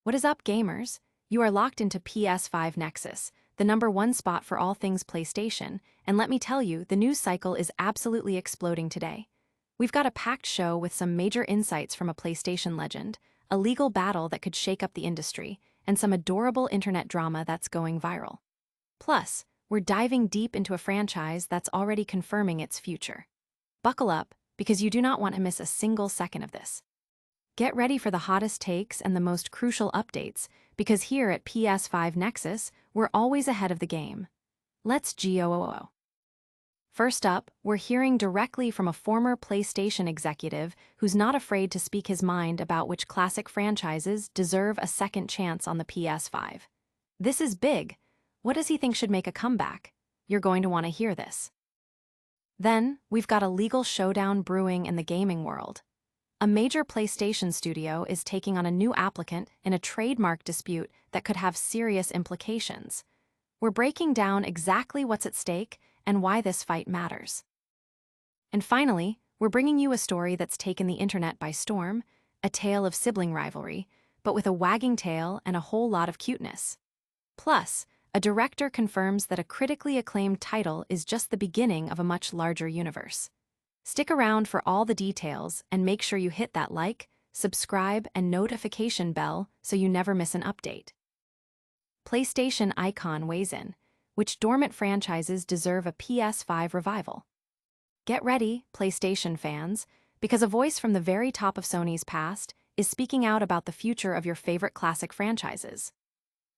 What is up, gamers? You are locked into PS5 Nexus, the #1 spot for all things PlayStation, and let me tell you, the news cycle is absolutely exploding today. We've got a packed show with some major insights from a PlayStation legend, a legal battle that could shake up the industry, and some adorable internet drama that's going viral. Plus, we're diving deep into a franchise that's already confirming its future. Buckle up, because you do not want to miss a single second of this. Get ready for the hottest takes and the most crucial updates, because here at PS5 Nexus, we're always ahead of the game. Let's go. First up, we're hearing directly from a former PlayStation executive who's not afraid to speak his mind about which classic franchises deserve a second chance on the PS5. This is big. What does he think should make a comeback? You're going to want to hear this. Then, we've got a legal showdown brewing in the gaming world. A major PlayStation studio is taking on a new applicant in a trademark dispute that could have serious implications. We're breaking down exactly what's at stake and why this fight matters. And finally, we're bringing you a story that's taken the internet by storm, a tale of sibling rivalry, but with a wagging tail and a whole lot of cuteness. Plus, a director confirms that a critically acclaimed title is just the beginning of a much larger universe. Stick around for all the details and make sure you hit that like, subscribe, and notification bell so you never miss an update. PlayStation Icon weighs in. Which dormant franchises deserve a PS5 revival? Get ready, PlayStation fans, because a voice from the very top of Sony's past is speaking out about the future of your favorite classic franchises.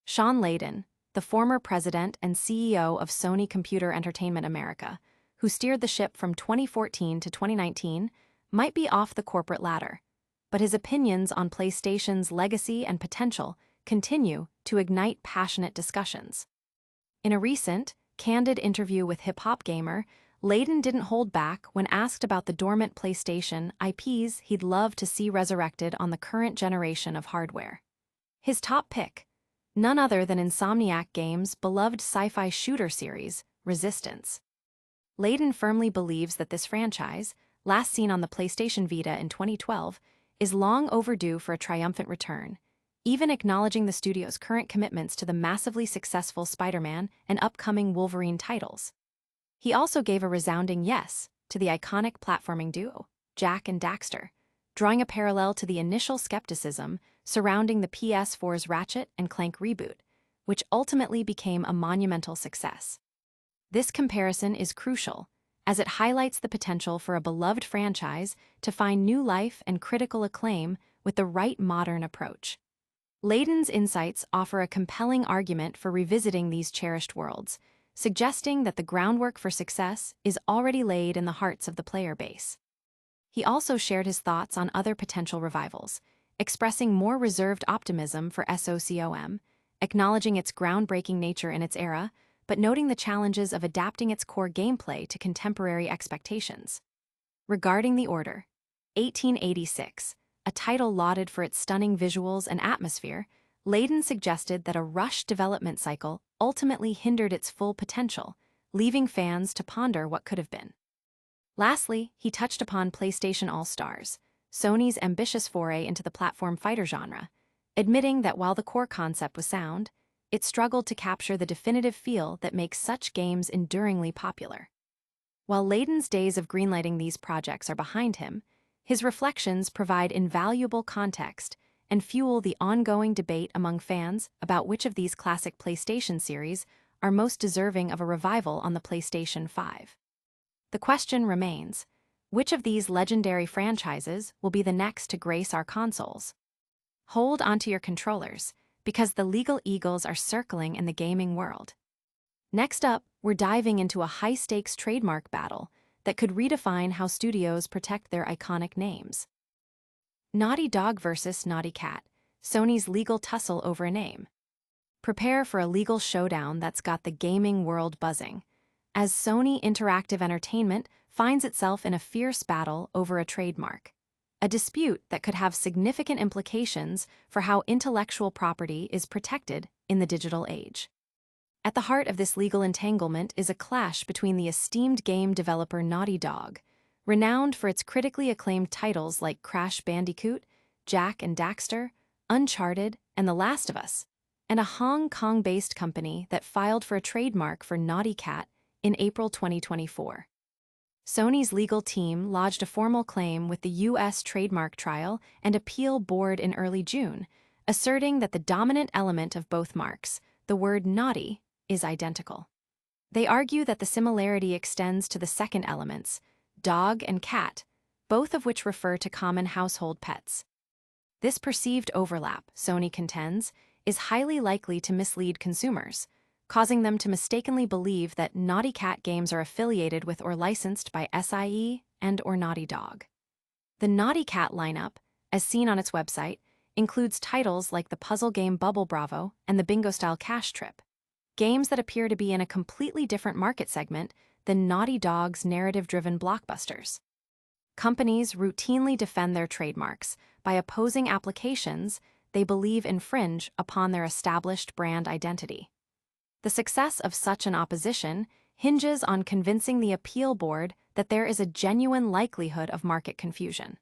Sean Layden, the former president and CEO of Sony Computer Entertainment America, who steered the ship from 2014 to 2019, might be off the corporate ladder, but his opinions on PlayStation's legacy and potential continue to ignite passionate discussions. In a recent, candid interview with Hip Hop Gamer, Layden didn't hold back when asked about the dormant PlayStation IPs he'd love to see resurrected on the current generation of hardware. His top pick, none other than Insomniac Games' beloved sci-fi shooter series, Resistance. Layden firmly believes that this franchise, last seen on the PlayStation Vita in 2012, is long overdue for a triumphant return, even acknowledging the studio's current commitments to the massively successful Spider-Man and upcoming Wolverine titles. He also gave a resounding yes to the iconic platforming duo, Jak and Daxter, drawing a parallel to the initial skepticism surrounding the PS4's Ratchet and Clank reboot, which ultimately became a monumental success. This comparison is crucial, as it highlights the potential for a beloved franchise to find new life and critical acclaim with the right modern approach. Layden's insights offer a compelling argument for revisiting these cherished worlds, suggesting that the groundwork for success is already laid in the hearts of the player base. He also shared his thoughts on other potential revivals, expressing more reserved optimism for SOCOM, acknowledging its groundbreaking nature in its era, but noting the challenges of adapting its core gameplay to contemporary expectations. Regarding the order, 1886, a title lauded for its stunning visuals and atmosphere, Layden suggested that a rushed development cycle ultimately hindered its full potential, leaving fans to ponder what could have been. Lastly, he touched upon PlayStation All-Stars, Sony's ambitious foray into the platform fighter genre, admitting that while the core concept was sound, it struggled to capture the definitive feel that makes such games enduringly popular. While Layden's days of greenlighting these projects are behind him, his reflections provide invaluable context and fuel the ongoing debate among fans about which of these classic PlayStation series are most deserving of a revival on the PlayStation 5. The question remains, which of these legendary franchises will be the next to grace our consoles? Hold onto your controllers, because the legal eagles are circling in the gaming world. Next up, we're diving into a high-stakes trademark battle that could redefine how studios protect their iconic names. Naughty Dog vs. Naughty Cat, Sony's legal tussle over a name. Prepare for a legal showdown that's got the gaming world buzzing, as Sony Interactive Entertainment finds itself in a fierce battle over a trademark. A dispute that could have significant implications for how intellectual property is protected in the digital age. At the heart of this legal entanglement is a clash between the esteemed game developer Naughty Dog, renowned for its critically acclaimed titles like Crash Bandicoot, Jak and Daxter, Uncharted, and The Last of Us, and a Hong Kong-based company that filed for a trademark for Naughty Cat in April 2024. Sony's legal team lodged a formal claim with the U.S. Trademark Trial and Appeal Board in early June, asserting that the dominant element of both marks, the word naughty, is identical. They argue that the similarity extends to the second elements, dog and cat, both of which refer to common household pets. This perceived overlap, Sony contends, is highly likely to mislead consumers, causing them to mistakenly believe that Naughty Cat games are affiliated with or licensed by SIE and/or Naughty Dog. The Naughty Cat lineup, as seen on its website, includes titles like the puzzle game Bubble Bravo and the bingo-style Cash Trip, games that appear to be in a completely different market segment than Naughty Dog's narrative-driven blockbusters. Companies routinely defend their trademarks by opposing applications they believe infringe upon their established brand identity. The success of such an opposition hinges on convincing the appeal board that there is a genuine likelihood of market confusion.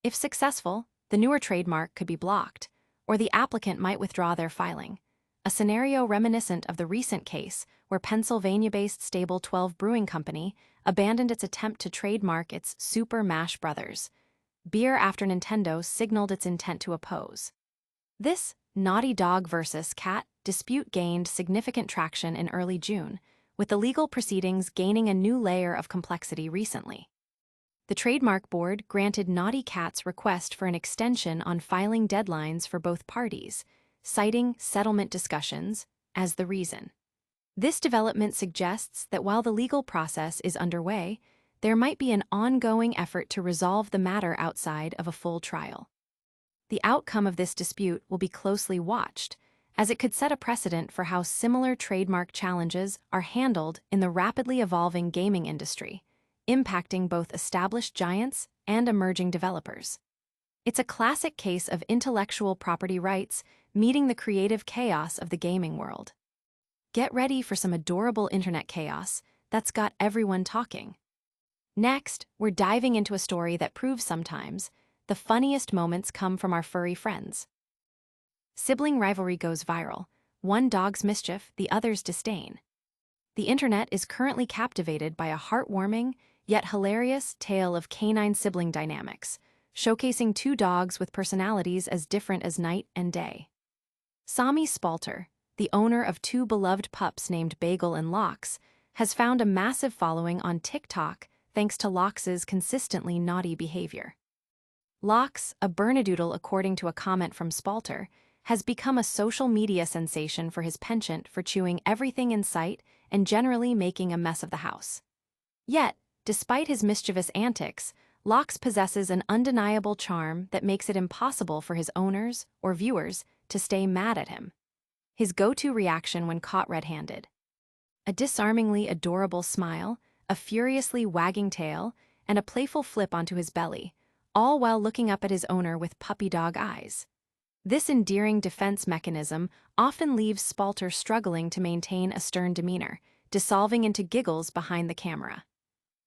If successful, the newer trademark could be blocked, or the applicant might withdraw their filing, a scenario reminiscent of the recent case where Pennsylvania-based Stable 12 Brewing Company abandoned its attempt to trademark its Super Mash Brothers beer after Nintendo signaled its intent to oppose. This Naughty Dog versus Cat dispute gained significant traction in early June, with the legal proceedings gaining a new layer of complexity recently. The Trademark Board granted Naughty Cat's request for an extension on filing deadlines for both parties, citing settlement discussions as the reason. This development suggests that while the legal process is underway, there might be an ongoing effort to resolve the matter outside of a full trial. The outcome of this dispute will be closely watched, as it could set a precedent for how similar trademark challenges are handled in the rapidly evolving gaming industry, impacting both established giants and emerging developers. It's a classic case of intellectual property rights meeting the creative chaos of the gaming world. Get ready for some adorable internet chaos that's got everyone talking. Next, we're diving into a story that proves sometimes the funniest moments come from our furry friends. Sibling rivalry goes viral, one dog's mischief, the other's disdain. The internet is currently captivated by a heartwarming, yet hilarious tale of canine sibling dynamics, showcasing two dogs with personalities as different as night and day. Sami Spalter, the owner of two beloved pups named Bagel and Lox, has found a massive following on TikTok thanks to Lox's consistently naughty behavior. Lox, a Bernedoodle according to a comment from Spalter, has become a social media sensation for his penchant for chewing everything in sight and generally making a mess of the house. Yet, despite his mischievous antics, Lox possesses an undeniable charm that makes it impossible for his owners or viewers to stay mad at him. His go-to reaction when caught red-handed: a disarmingly adorable smile, a furiously wagging tail, and a playful flip onto his belly, all while looking up at his owner with puppy dog eyes. This endearing defense mechanism often leaves Spalter struggling to maintain a stern demeanor, dissolving into giggles behind the camera.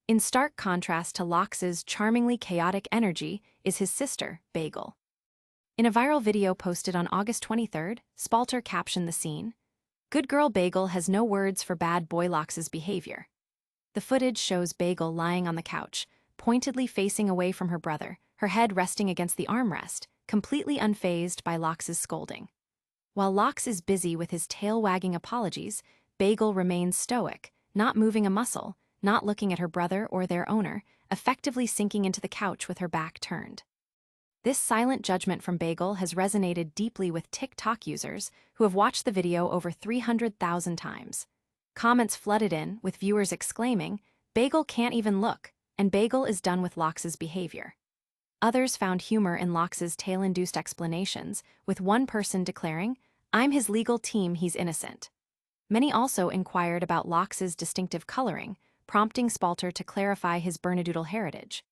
In stark contrast to Lox's charmingly chaotic energy is his sister, Bagel. In a viral video posted on August 23rd, Spalter captioned the scene, "Good girl Bagel has no words for bad boy Lox's behavior." The footage shows Bagel lying on the couch, pointedly facing away from her brother, her head resting against the armrest, completely unfazed by Lox's scolding. While Lox is busy with his tail-wagging apologies, Bagel remains stoic, not moving a muscle, not looking at her brother or their owner, effectively sinking into the couch with her back turned. This silent judgment from Bagel has resonated deeply with TikTok users who have watched the video over 300,000 times. Comments flooded in, with viewers exclaiming, "Bagel can't even look," and Bagel is done with Lox's behavior. Others found humor in Lox's tail-induced explanations, with one person declaring, "I'm his legal team, he's innocent." Many also inquired about Lox's distinctive coloring, prompting Spalter to clarify his Bernedoodle heritage.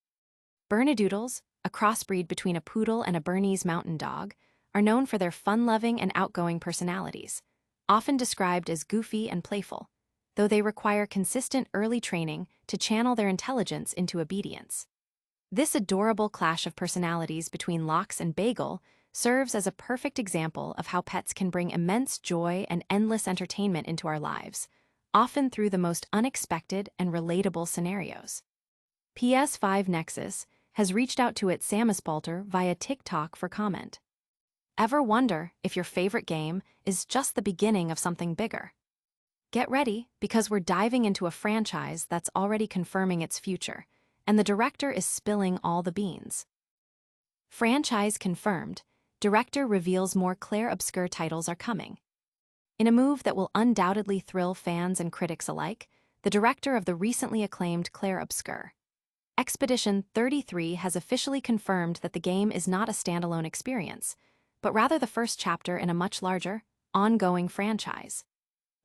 Bernedoodles, a crossbreed between a poodle and a Bernese mountain dog, are known for their fun-loving and outgoing personalities, often described as goofy and playful, though they require consistent early training to channel their intelligence into obedience. This adorable clash of personalities between Lox and Bagel serves as a perfect example of how pets can bring immense joy and endless entertainment into our lives, often through the most unexpected and relatable scenarios. PS5 Nexus has reached out to its Samespalter via TikTok for comment. Ever wonder if your favorite game is just the beginning of something bigger? Get ready, because we're diving into a franchise that's already confirming its future, and the director is spilling all the beans. Franchise confirmed, director reveals more clair-obscur titles are coming. In a move that will undoubtedly thrill fans and critics alike, the director of the recently acclaimed clair-obscur Expedition 33 has officially confirmed that the game is not a standalone experience, but rather the first chapter in a much larger, ongoing franchise.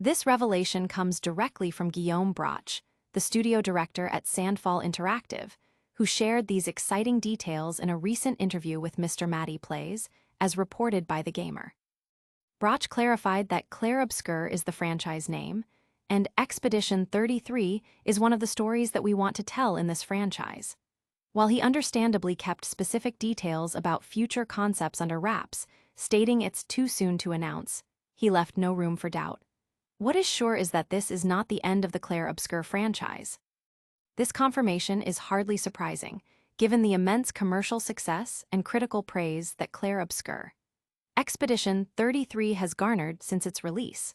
This revelation comes directly from Guillaume Brach, the studio director at Sandfall Interactive, who shared these exciting details in a recent interview with Mr. Matty Plays, as reported by The Gamer. Brach clarified that clair-obscur is the franchise name, and Expedition 33 is one of the stories that we want to tell in this franchise. While he understandably kept specific details about future concepts under wraps, stating it's too soon to announce, he left no room for doubt. What is sure is that this is not the end of the clair-obscur franchise. This confirmation is hardly surprising, given the immense commercial success and critical praise that clair-obscur Expedition 33 has garnered since its release.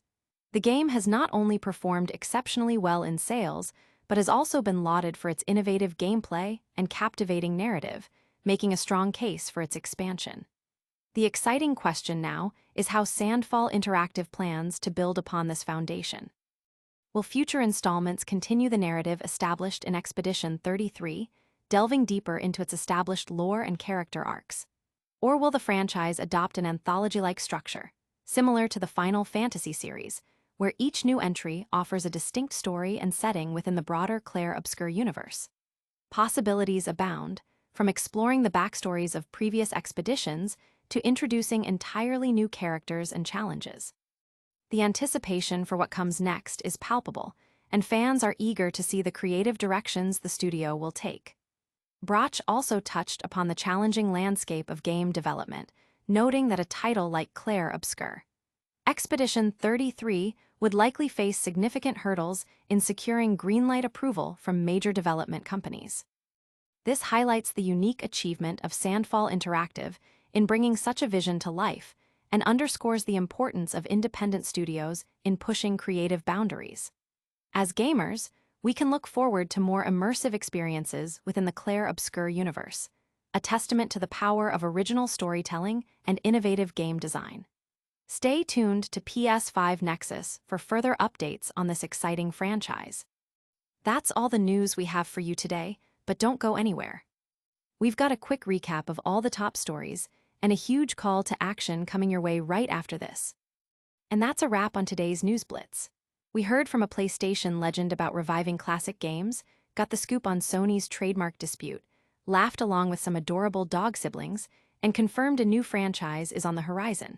The game has not only performed exceptionally well in sales, but has also been lauded for its innovative gameplay and captivating narrative, making a strong case for its expansion. The exciting question now is how Sandfall Interactive plans to build upon this foundation. Will future installments continue the narrative established in Expedition 33, delving deeper into its established lore and character arcs? Or will the franchise adopt an anthology-like structure, similar to the Final Fantasy series, where each new entry offers a distinct story and setting within the broader clair-obscur universe? Possibilities abound, from exploring the backstories of previous expeditions to introducing entirely new characters and challenges. The anticipation for what comes next is palpable, and fans are eager to see the creative directions the studio will take. Brach also touched upon the challenging landscape of game development, noting that a title like clair-obscur Expedition 33 would likely face significant hurdles in securing greenlight approval from major development companies. This highlights the unique achievement of Sandfall Interactive in bringing such a vision to life and underscores the importance of independent studios in pushing creative boundaries. As gamers, we can look forward to more immersive experiences within the clair-obscur universe, a testament to the power of original storytelling and innovative game design. Stay tuned to PS5 Nexus for further updates on this exciting franchise. That's all the news we have for you today, but don't go anywhere. We've got a quick recap of all the top stories and a huge call to action coming your way right after this. And that's a wrap on today's News Blitz. We heard from a PlayStation legend about reviving classic games, got the scoop on Sony's trademark dispute, laughed along with some adorable dog siblings, and confirmed a new franchise is on the horizon.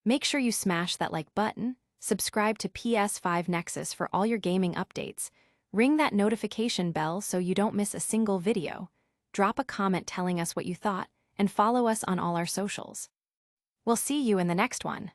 Make sure you smash that like button, subscribe to PS5 Nexus for all your gaming updates, ring that notification bell so you don't miss a single video, drop a comment telling us what you thought, and follow us on all our socials. We'll see you in the next one.